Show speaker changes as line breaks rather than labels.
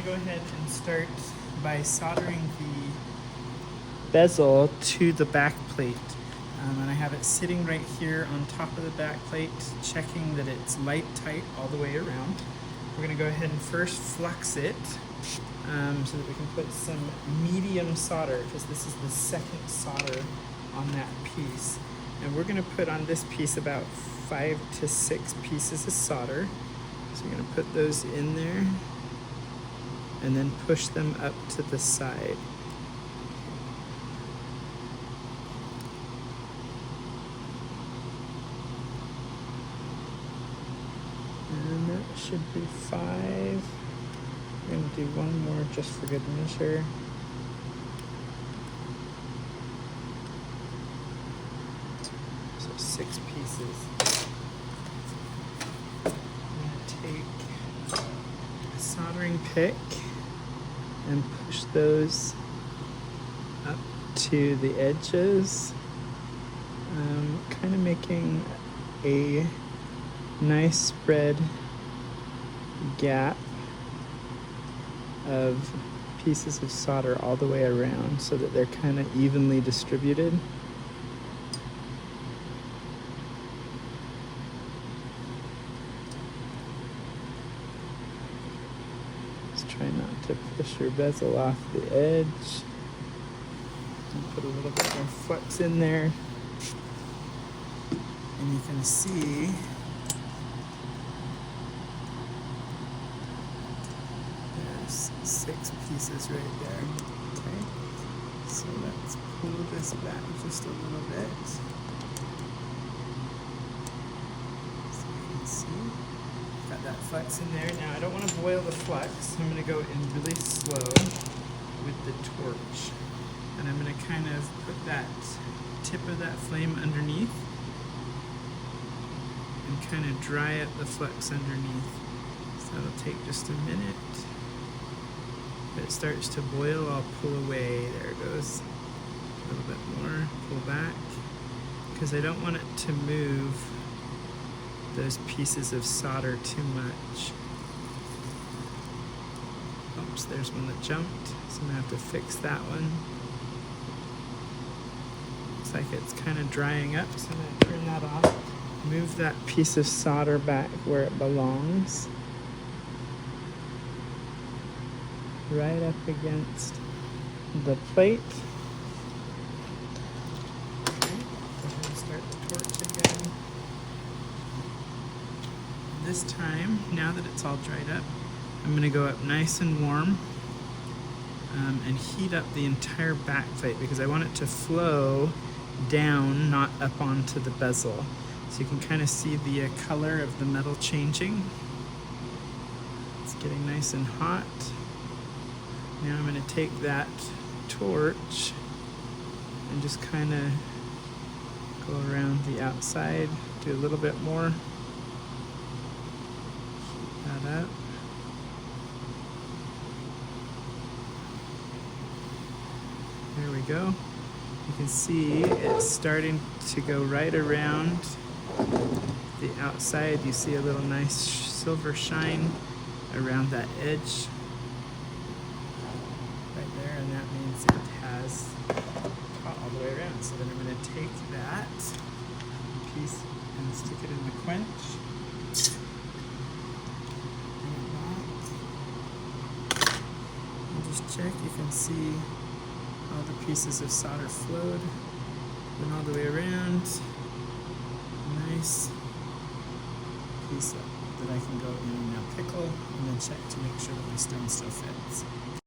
go ahead and start by soldering the bezel to the back plate. And I have it sitting right here on top of the back plate, checking that it's light tight all the way around. We're going to go ahead and first flux it so that we can put some medium solder, because this is the second solder on that piece. And we're going to put on this piece about 5 to 6 pieces of solder. So we're going to put those in there and then push them up to the side. And that should be 5. We're going to do one more just for good measure. So 6 pieces. I'm going to take a soldering pick and push those up to the edges, kind of making a nice spread gap of pieces of solder all the way around so that they're kind of evenly distributed. Just try not to push your bezel off the edge. And put a little bit more flux in there. And you can see there's 6 pieces right there. Okay, so let's pull this back just a little bit. So you can see, got that flux in there. Now I don't want to boil the flux. I'm going to go in really slow with the torch. And I'm going to kind of put that tip of that flame underneath and kind of dry up the flux underneath. So that'll take just a minute. If it starts to boil, I'll pull away. There it goes. A little bit more. Pull back. Because I don't want it to move those pieces of solder too much. Oops, there's one that jumped. So I'm going to have to fix that one. Looks like it's kind of drying up, so I'm going to turn that off. Move that piece of solder back where it belongs. Right up against the plate. Okay, go ahead and start the torch again. This time, now that it's all dried up, I'm going to go up nice and warm and heat up the entire back plate because I want it to flow down, not up onto the bezel. So you can kind of see the color of the metal changing. It's getting nice and hot. Now I'm going to take that torch and just kind of go around the outside, do a little bit more. Heat that up. There we go. You can see it's starting to go right around the outside. You see a little nice silver shine around that edge right there, and that means it has caught all the way around. So then I'm going to take that piece and stick it in the quench. And just check, you can see all the pieces of solder flowed and all the way around. Nice piece that I can go in and now pickle and then check to make sure that my stone still fits.